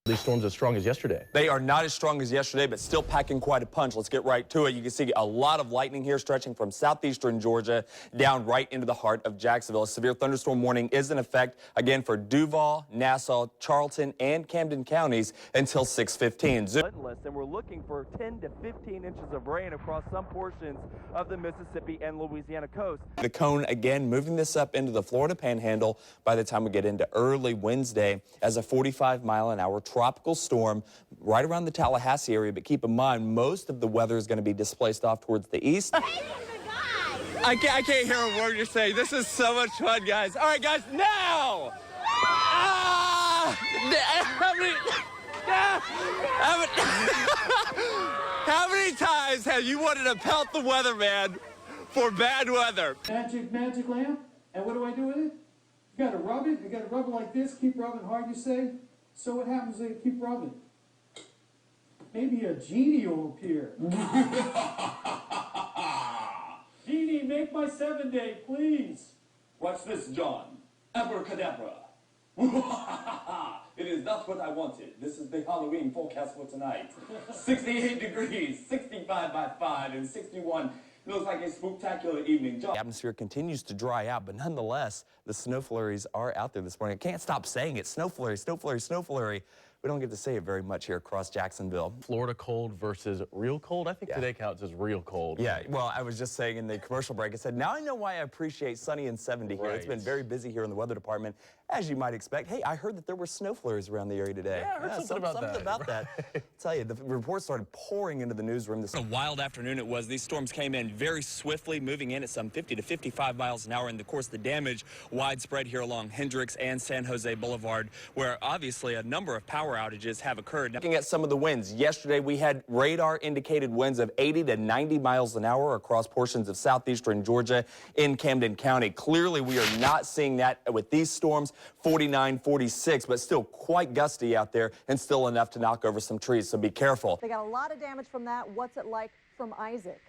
These storms as strong as yesterday. They are not as strong as yesterday, but still packing quite a punch. Let's get right to it. You can see a lot of lightning here stretching from southeastern Georgia down right into the heart of Jacksonville. A severe thunderstorm warning is in effect, again, for Duval, Nassau, Charlton, and Camden counties until 6:15. And we're looking for 10 to 15 inches of rain across some portions of the Mississippi and Louisiana coast. The cone, again, moving this up into the Florida Panhandle by the time we get into early Wednesday as a 45-mile-an-hour tropical storm right around the Tallahassee area. But keep in mind, most of the weather is going to be displaced off towards the east. I can't hear a word you're saying. This is so much fun, guys. All right, guys, now! How many times have you wanted to pelt the weatherman for bad weather? Magic lamp. And what do I do with it? You gotta rub it. You gotta rub it like this. Keep rubbing hard, you say. So what happens if you keep rubbing? Maybe a genie will appear. Genie, make my 7-day, please. Watch this, John. Abracadabra. It is not what I wanted. This is the Halloween forecast for tonight. 68 degrees, 65 by 5, and 61. It looks like a spooktacular evening. The atmosphere continues to dry out, but nonetheless, the snow flurries are out there this morning. I can't stop saying it. Snow flurry, snow flurry, snow flurry. We don't get to say it very much here across Jacksonville. Florida cold versus real cold? I think today counts as real cold. Yeah, well, I was just saying in the commercial break, I said, now I know why I appreciate sunny and 70 here. It's been very busy here in the weather department, as you might expect. Hey, I heard that there were snow flurries around the area today. Yeah, I heard something about that. I tell you, the reports started pouring into the newsroom. What a wild afternoon it was. These storms came in very swiftly, moving in at some 50 to 55 miles an hour. And of course, the damage widespread here along Hendricks and San Jose Boulevard, where obviously a number of power outages have occurred. Looking at some of the winds, yesterday we had radar indicated winds of 80 to 90 miles an hour across portions of southeastern Georgia in Camden County. Clearly, we are not seeing that with these storms, 49, 46, but still quite gusty out there and still enough to knock over some trees, so be careful. They got a lot of damage from that. What's it like from Isaac?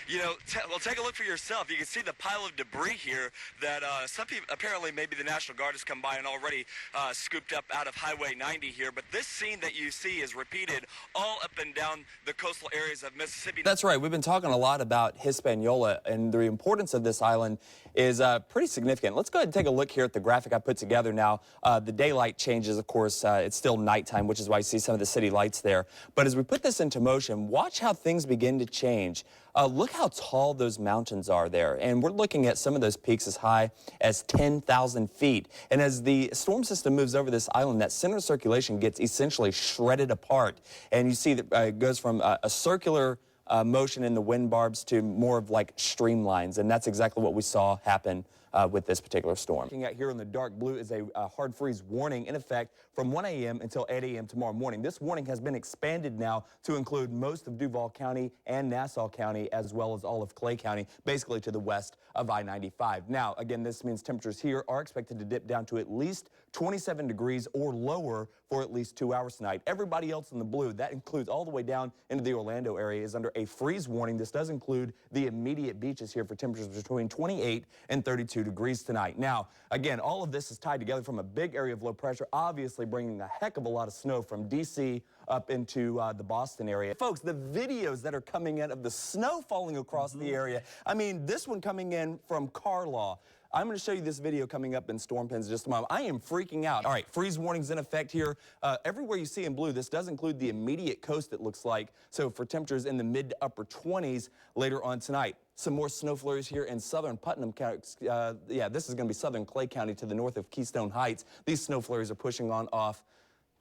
You know, well, take a look for yourself. You can see the pile of debris here that some people, apparently maybe the National Guard has come by and already scooped up out of Highway 90 here. But this scene that you see is repeated all up and down the coastal areas of Mississippi. That's right. We've been talking a lot about Hispaniola, and the importance of this island is pretty significant. Let's go ahead and take a look here at the graphic I put together now. The daylight changes, of course. It's still nighttime, which is why you see some of the city lights there. But as we put this into motion, watch how things begin to change. Look how tall those mountains are there. And we're looking at some of those peaks as high as 10,000 feet. And as the storm system moves over this island, that center circulation gets essentially shredded apart. And you see that it goes from a circular motion in the wind barbs to more of like streamlines. And that's exactly what we saw happen with this particular storm. Looking at here in the dark blue is a hard freeze warning in effect from 1 a.m. until 8 a.m. tomorrow morning. This warning has been expanded now to include most of Duval County and Nassau County, as well as all of Clay County, basically to the west of I-95. Now, again, this means temperatures here are expected to dip down to at least 27 degrees or lower for at least 2 hours tonight. Everybody else in the blue, that includes all the way down into the Orlando area, is under a freeze warning. This does include the immediate beaches here for temperatures between 28 and 32 degrees tonight. Now, again, all of this is tied together from a big area of low pressure, obviously bringing a heck of a lot of snow from D.C. up into the Boston area. Folks, the videos that are coming in of the snow falling across the area, I mean, this one coming in from Carlaw. I'm going to show you this video coming up in Storm Pins in just a moment. I am freaking out. All right, freeze warnings in effect here. Everywhere you see in blue, this does include the immediate coast, it looks like. So for temperatures in the mid to upper 20s later on tonight. Some more snow flurries here in southern Putnam County. This is going to be southern Clay County to the north of Keystone Heights. These snow flurries are pushing on off.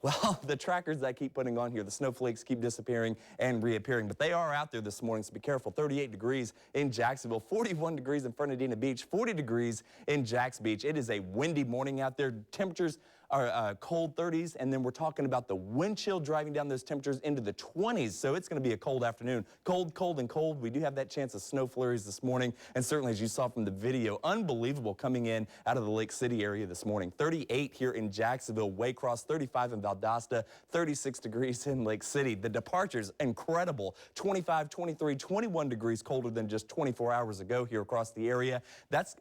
Well, the trackers that I keep putting on here, the snowflakes keep disappearing and reappearing, but they are out there this morning, so be careful. 38 degrees in Jacksonville, 41 degrees in Fernandina Beach, 40 degrees in Jacks Beach. It is a windy morning out there. Temperatures are cold 30s, and then we're talking about the wind chill driving down those temperatures into the 20s, so it's going to be a cold afternoon. Cold, cold, and cold. We do have that chance of snow flurries this morning, and certainly, as you saw from the video, unbelievable coming in out of the Lake City area this morning. 38 here in Jacksonville, Waycross, 35 in Valdosta, 36 degrees in Lake City. The departures, incredible. 25, 23, 21 degrees colder than just 24 hours ago here across the area. That's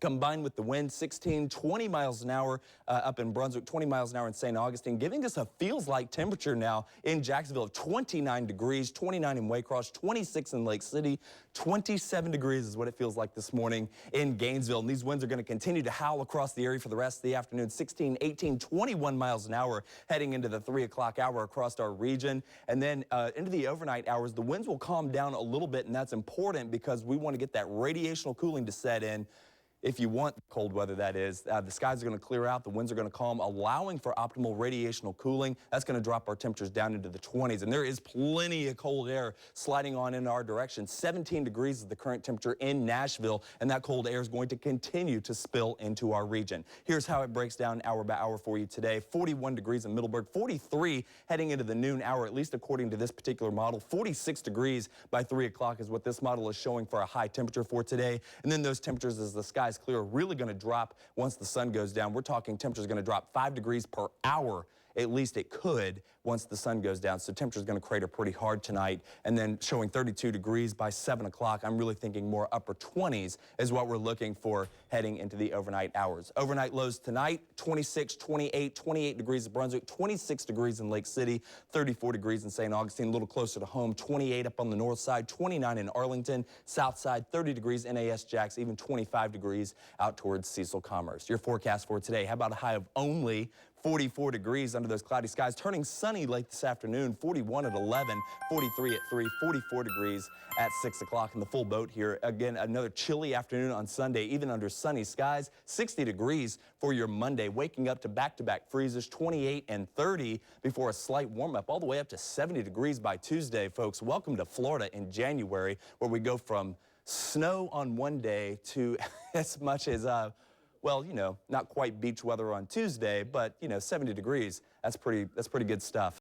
combined with the wind, 16, 20 miles an hour up in Brunswick, 20 miles an hour in St. Augustine, giving us a feels-like temperature now in Jacksonville of 29 degrees, 29 in Waycross, 26 in Lake City, 27 degrees is what it feels like this morning in Gainesville. And these winds are going to continue to howl across the area for the rest of the afternoon, 16, 18, 21 miles an hour heading into the 3 o'clock hour across our region. And then into the overnight hours, the winds will calm down a little bit, and that's important because we want to get that radiational cooling to set in. If you want cold weather, that is. The skies are going to clear out, the winds are going to calm, allowing for optimal radiational cooling. That's going to drop our temperatures down into the 20s, and there is plenty of cold air sliding on in our direction. 17 degrees is the current temperature in Nashville, and that cold air is going to continue to spill into our region. Here's how it breaks down hour by hour for you today. 41 degrees in Middleburg, 43 heading into the noon hour, at least according to this particular model. 46 degrees by 3 o'clock is what this model is showing for a high temperature for today. And then those temperatures as the skies clear are really going to drop once the sun goes down. We're talking temperatures going to drop 5 degrees per hour. At least it could once the sun goes down. So temperature is going to crater pretty hard tonight. And then showing 32 degrees by 7 o'clock. I'm really thinking more upper 20s is what we're looking for heading into the overnight hours. Overnight lows tonight, 26, 28, 28 degrees in Brunswick, 26 degrees in Lake City, 34 degrees in St. Augustine, a little closer to home, 28 up on the north side, 29 in Arlington, south side, 30 degrees NAS Jacks, even 25 degrees out towards Cecil Commerce. Your forecast for today, how about a high of only 44 degrees under those cloudy skies, turning sunny late this afternoon, 41 at 11, 43 at 3, 44 degrees at 6 o'clock in the full boat here. Again, another chilly afternoon on Sunday, even under sunny skies, 60 degrees for your Monday, waking up to back-to-back freezes, 28 and 30 before a slight warm-up, all the way up to 70 degrees by Tuesday, folks. Welcome to Florida in January, where we go from snow on one day to as much as well, you know, not quite beach weather on Tuesday, but, you know, 70 degrees. That's pretty good stuff.